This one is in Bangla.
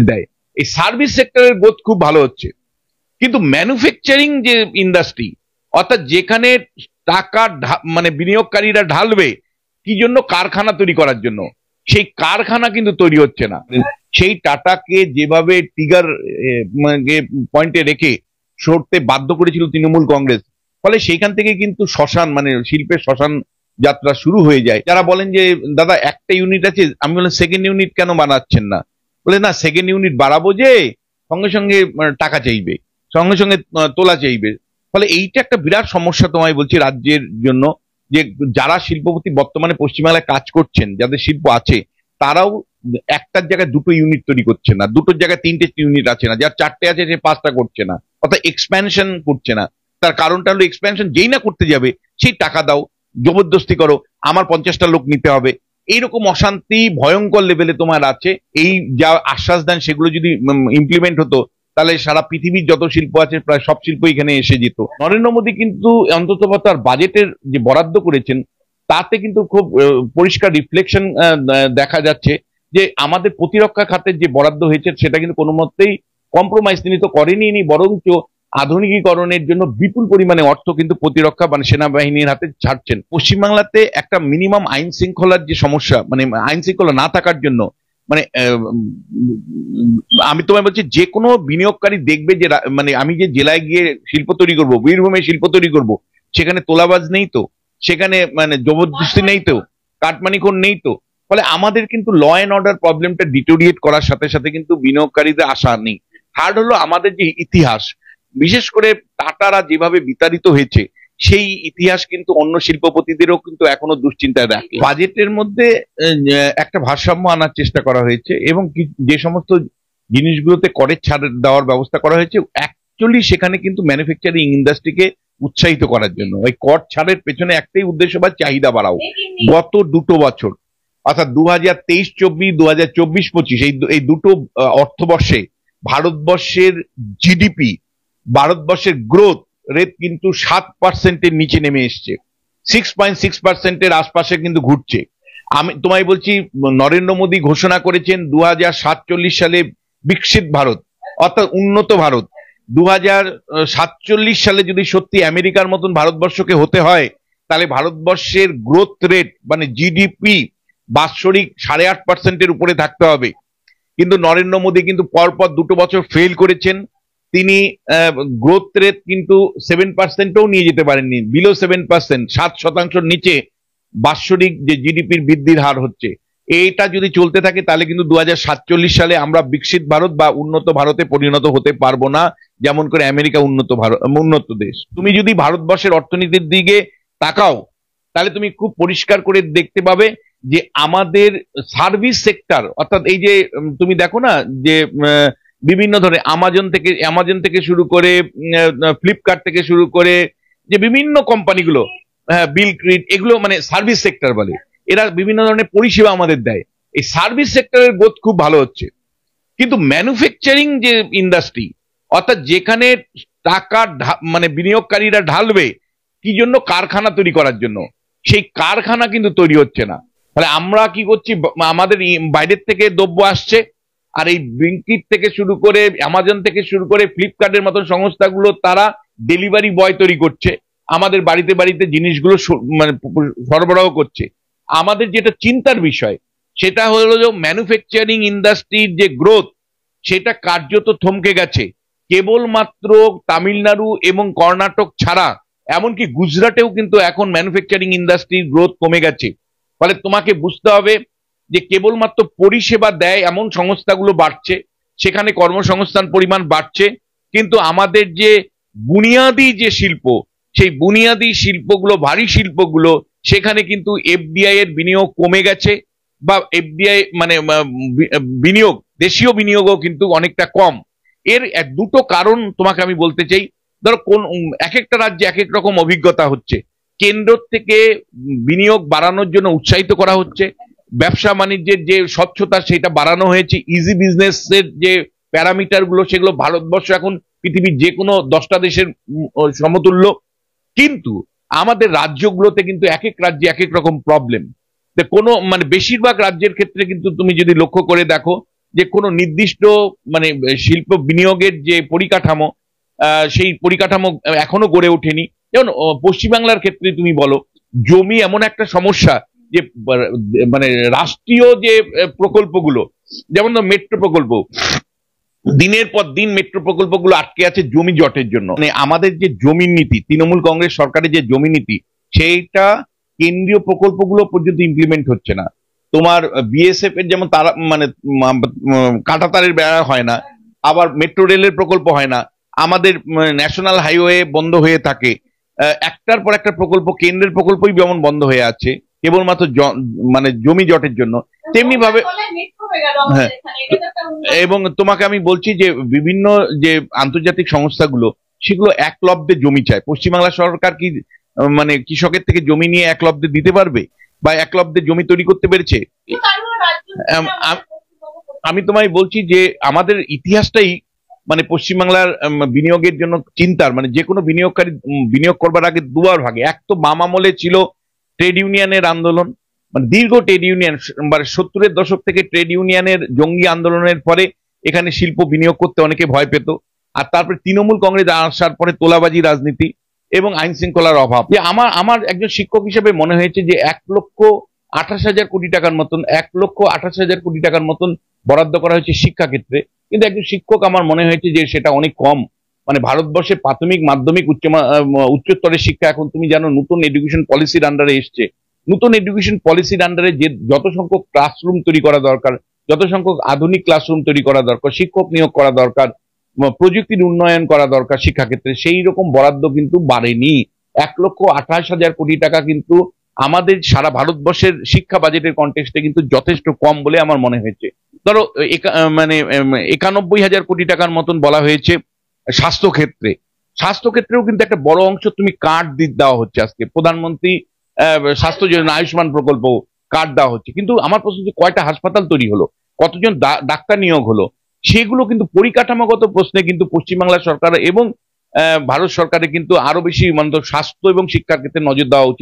দেয়। এই সার্ভিস সেক্টরের গ্রোথ খুব ভালো হচ্ছে, কিন্তু ম্যানুফ্যাকচারিং যে ইন্ডাস্ট্রি, অর্থাৎ যেখানে টাকা মানে বিনিয়োগকারীরা ঢালবে কি জন্য, কারখানা তৈরি করার জন্য, সেই কারখানা কিন্তু তৈরি হচ্ছে না। সেই টাটাকে যেভাবে টিগার পয়েন্টে রেখে সরতে বাধ্য করেছিল তৃণমূল কংগ্রেস, ফলে সেইখান থেকে কিন্তু শ্মশান মানে শিল্পের শ্মশান যাত্রা শুরু হয়ে যায়। যারা বলেন যে দাদা একটা ইউনিট আছে, আমি বলেন সেকেন্ড ইউনিট কেন বানাচ্ছেন না? বলে না, সেকেন্ড ইউনিট বাড়াবো যে সঙ্গে সঙ্গে টাকা চাইবে, সঙ্গে সঙ্গে তোলা চাইবে। ফলে এইটা একটা বিরাট সমস্যা তোমায় বলছি রাজ্যের জন্য, যে যারা শিল্পপতি বর্তমানে পশ্চিমবাংলায় কাজ করছেন, যাদের শিল্প আছে, তারাও একটার জায়গায় দুটো ইউনিট তৈরি করছে না, দুটোর জায়গায় তিনটে ইউনিট আছে না, যার চারটে আছে সে পাঁচটা করছে না, অর্থাৎ এক্সপ্যানশন করছে না। তার কারণটা হলো এক্সপ্যানশন যেই না করতে যাবে সেই টাকা দাও, জবরদস্তি করো, আমার 50টা লোক নিতে হবে, এইরকম অশান্তি ভয়ঙ্কর লেভেলে তোমার আছে। এই যা আশ্বাস দেন সেগুলো যদি ইমপ্লিমেন্ট হতো, তাহলে সারা পৃথিবীর যত শিল্প আছে প্রায় সব শিল্প এখানে এসে যেত। নরেন্দ্র মোদী কিন্তু অন্তত তার বাজেটের যে বরাদ্দ করেছেন তাতে কিন্তু খুব পরিষ্কার রিফ্লেকশন দেখা যাচ্ছে যে আমাদের প্রতিরক্ষা খাতের যে বরাদ্দ হয়েছে সেটা কিন্তু কোনো মতেই কম্প্রোমাইজ তিনি তো করেনি, বরঞ্চ আধুনিকীকরণের জন্য বিপুল পরিমাণে অর্থ কিন্তু প্রতিরক্ষা মানে সেনাবাহিনীর হাতে ছাড়ছেন। পশ্চিমবাংলাতে একটা মিনিমাম আইন শৃঙ্খলার যে সমস্যা, মানে আইন শৃঙ্খলা না থাকার জন্য, মানে আমি তোমায় বলছি যে কোনো বিনিয়োগকারী দেখবে যে মানে আমি যে জেলায় গিয়ে শিল্প তৈরি করব, বীরভূমে শিল্প তৈরি করব, সেখানে তোলাবাজ নেই তো, সেখানে মানে জবরদস্তি নেই তো, কাটমানিখোর নেই তো। ফলে আমাদের কিন্তু ল অ্যান্ড অর্ডার প্রবলেমটা ডিটোরিয়েট করার সাথে সাথে কিন্তু বিনিয়োগকারীদের আশা নেই। থার্ড হলো আমাদের যে ইতিহাস, বিশেষ করে টাটারা যেভাবে বিতাড়িত হয়েছে সেই ইতিহাস কিন্তু অন্য শিল্পপতিদেরও কিন্তু এখনো দুশ্চিন্তায় রাখে। বাজেটের মধ্যে একটা ভারসাম্য আনার চেষ্টা করা হয়েছে এবং যে সমস্ত জিনিসগুলোতে করের ছাড় দেওয়ার ব্যবস্থা করা হয়েছে, অ্যাকচুয়ালি সেখানে কিন্তু ম্যানুফ্যাকচারিং ইন্ডাস্ট্রিকে উৎসাহিত করার জন্য। ওই কর ছাড়ের পেছনে একটাই উদ্দেশ্য বা চাহিদা বাড়াও। গত দুটো বছর অর্থাৎ 2023-24, 2024-25 এই দুটো অর্থবর্ষে ভারতবর্ষের জিডিপি, ভারতবর্ষের গ্রোথ রেট কিন্তু 7%-এর নিচে নেমে এসছে, 6.6%-এর আশপাশে কিন্তু ঘুরছে। আমি তোমায় বলছি নরেন্দ্র মোদী ঘোষণা করেছেন 2047 সালে বিকশিত ভারত অর্থাৎ উন্নত ভারত। 2047 সালে যদি সত্যি আমেরিকার মতন ভারতবর্ষকে হতে হয়, তাহলে ভারতবর্ষের গ্রোথ রেট মানে জিডিপি বাৎসরিক 8.5%-এর উপরে থাকতে হবে। কিন্তু নরেন্দ্র মোদী কিন্তু পরপর দুটো বছর ফেল করেছেন। তিনি গ্রোথ রেট কিন্তু 7%ও নিয়ে যেতে পারেননি, বিলো 7%, 7% নিচে বাৎসরিক যে জিডিপির বৃদ্ধির হার হচ্ছে। এইটা যদি চলতে থাকে তাহলে কিন্তু 2047 সালে আমরা বিকশিত ভারত বা উন্নত ভারতে পরিণত হতে পারবো না, যেমন করে আমেরিকা উন্নত দেশ। তুমি যদি ভারতবর্ষের অর্থনীতির দিকে তাকাও তাহলে তুমি খুব পরিষ্কার করে দেখতে পাবে যে আমাদের সার্ভিস সেক্টর, অর্থাৎ এই যে তুমি দেখো না যে বিভিন্ন ধরনের আমাজন থেকে শুরু করে ফ্লিপকার্ট থেকে শুরু করে যে বিভিন্ন কোম্পানিগুলো, বিল ক্রিট, এগুলো মানে সার্ভিস সেক্টর বলে। এরা বিভিন্ন ধরনের পরিষেবা আমাদের দেয়। এই সার্ভিস সেক্টরের গ্রোথ খুব ভালো হচ্ছে, কিন্তু ম্যানুফ্যাকচারিং যে ইন্ডাস্ট্রি, অর্থাৎ যেখানে টাকা মানে বিনিয়োগকারীরা ঢালবে কি জন্য, কারখানা তৈরি করার জন্য, সেই কারখানা কিন্তু তৈরি হচ্ছে না। তাহলে আমরা কি করছি, আমাদের বাইরের থেকে দ্রব্য আসছে, আর এই ব্লিঙ্কিট থেকে শুরু করে অ্যামাজন থেকে শুরু করে ফ্লিপকার্টের মতন সংস্থাগুলো তারা ডেলিভারি বয় তৈরি করছে, আমাদের বাড়িতে বাড়িতে জিনিসগুলো মানে সরবরাহ করছে। আমাদের যেটা চিন্তার বিষয় সেটা হলো যে ম্যানুফ্যাকচারিং ইন্ডাস্ট্রির যে গ্রোথ সেটা কার্যত থমকে গেছে। কেবলমাত্র তামিলনাড়ু এবং কর্ণাটক ছাড়া এমনকি গুজরাটেও কিন্তু এখন ম্যানুফ্যাকচারিং ইন্ডাস্ট্রির গ্রোথ কমে গেছে। ফলে তোমাকে বুঝতে হবে যে কেবলমাত্র পরিষেবা দেয় এমন সংস্থাগুলো বাড়ছে, সেখানে কর্মসংস্থান পরিমাণ বাড়ছে, কিন্তু আমাদের যে বুনিয়াদি যে শিল্প, সেই বুনিয়াদি শিল্পগুলো, ভারী শিল্পগুলো, সেখানে কিন্তু এফডিআই এর বিনিয়োগ কমে গেছে, বা এফডিআই মানে বিনিয়োগ, দেশীয় বিনিয়োগও কিন্তু অনেকটা কম। এর দুটো কারণ তোমাকে আমি বলতে চাই। ধরো এক একটা রাজ্যে এক এক রকম অভিজ্ঞতা হচ্ছে। কেন্দ্র থেকে বিনিয়োগ বাড়ানোর জন্য উৎসাহিত করা হচ্ছে, ব্যবসা বাণিজ্যের যে স্বচ্ছতা সেটা বাড়ানো হয়েছে, ইজি বিজনেসের যে প্যারামিটার গুলো সেগুলো ভারতবর্ষ এখন পৃথিবীর যে কোনো 10টা দেশের সমতুল্য। কিন্তু আমাদের রাজ্যগুলোতে কিন্তু এক এক রাজ্যে এক এক রকম প্রবলেম। কোনো মানে বেশিরভাগ রাজ্যের ক্ষেত্রে কিন্তু তুমি যদি লক্ষ্য করে দেখো যে কোনো নির্দিষ্ট মানে শিল্প বিনিয়োগের যে পরিকাঠামো, সেই পরিকাঠামো এখনো গড়ে ওঠেনি। যেমন পশ্চিমবাংলার ক্ষেত্রে তুমি বলো, জমি এমন একটা সমস্যা যে মানে রাষ্ট্রীয় যে প্রকল্পগুলো, যেমন মেট্রো প্রকল্প, দিনের পর দিন মেট্রো প্রকল্পগুলো আটকে আছে জমি জটের জন্য। মানে আমাদের যে জমির নীতি, তৃণমূল কংগ্রেস সরকারের যে জমি নীতি, সেইটা কেন্দ্রীয় প্রকল্পগুলো পর্যন্ত ইমপ্লিমেন্ট হচ্ছে না। তোমার বিএসএফ এর যেমন তারা মানে কাঁটাতারের বেড়া হয় না, আবার মেট্রো রেলের প্রকল্প হয় না, আমাদের ন্যাশনাল হাইওয়ে বন্ধ হয়ে থাকে, একটার পর একটা প্রকল্প, কেন্দ্রের প্রকল্পই যেমন বন্ধ হয়ে আছে কেবলমাত্র মানে জমি জটের জন্য, তেমনি ভাবে। হ্যাঁ, এবং তোমাকে আমি বলছি যে বিভিন্ন যে আন্তর্জাতিক সংস্থাগুলো, সেগুলো এক লব্ধে জমি চায়। পশ্চিমবাংলা সরকার কি মানে কৃষকের থেকে জমি নিয়ে এক লব্ধে দিতে পারবে, বা এক লব্ধে জমি তৈরি করতে পেরেছে? আমি তোমায় বলছি যে আমাদের ইতিহাসটাই মানে পশ্চিমবাংলার বিনিয়োগের জন্য চিন্তার, মানে যে কোনো বিনিয়োগকারী বিনিয়োগ করবার আগে দুবার ভাগে। এক তো বাম আমলে ছিল ট্রেড ইউনিয়নের আন্দোলন, মানে দীর্ঘ ট্রেড ইউনিয়ন, মানে 70-এর দশক থেকে ট্রেড ইউনিয়নের জঙ্গি আন্দোলনের পরে এখানে শিল্প বিনিয়োগ করতে অনেকে ভয় পেত। আর তারপরে তৃণমূল কংগ্রেস আসার পরে তোলাবাজি রাজনীতি এবং আইন শৃঙ্খলার অভাব। যে আমার আমার একজন শিক্ষক হিসেবে মনে হয়েছে যে 1,28,000 কোটি টাকার মতন 1,28,000 কোটি টাকার মতন বরাদ্দ করা হয়েছে শিক্ষা ক্ষেত্রে, কিন্তু একজন শিক্ষক আমার মনে হয়েছে যে সেটা অনেক কম। মানে ভারতবর্ষে প্রাথমিক, মাধ্যমিক, উচ্চস্তরের শিক্ষা এখন তুমি জানো নতুন এডুকেশন পলিসির আন্ডারে এসছে। নতুন এডুকেশন পলিসির আন্ডারে যে যত সংখ্যক ক্লাসরুম তৈরি করা দরকার, যত সংখ্যক আধুনিক ক্লাসরুম তৈরি করা দরকার, শিক্ষক নিয়োগ করা দরকার, প্রযুক্তির উন্নয়ন করা দরকার শিক্ষাক্ষেত্রে, সেই রকম বরাদ্দ কিন্তু বাড়েনি। 1,28,000 কোটি টাকা কিন্তু আমাদের সারা ভারতবর্ষের শিক্ষা বাজেটের কন্টেক্সটে কিন্তু যথেষ্ট কম বলে আমার মনে হয়েছে। ধরো মানে 91,000 কোটি টাকার মতন বলা হয়েছে স্বাস্থ্যক্ষেত্রে। স্বাস্থ্যক্ষেত্রেও কিন্তু একটা বড় অংশ তুমি কার্ড দেওয়া হচ্ছে। আজকে প্রধানমন্ত্রী স্বাস্থ্য যোজনা, আয়ুষ্মান প্রকল্প, কার্ড দেওয়া হচ্ছে, কিন্তু আমার প্রশ্ন হচ্ছে কয়টা হাসপাতাল তৈরি হলো, কতজন ডাক্তার নিয়োগ হলো? সেগুলো কিন্তু পরিকাঠামোগত প্রশ্নে কিন্তু পশ্চিমবাংলা সরকার এবং ভারত সরকারের কিন্তু আরো বেশি মানে স্বাস্থ্য এবং শিক্ষার ক্ষেত্রে নজর দেওয়া উচিত।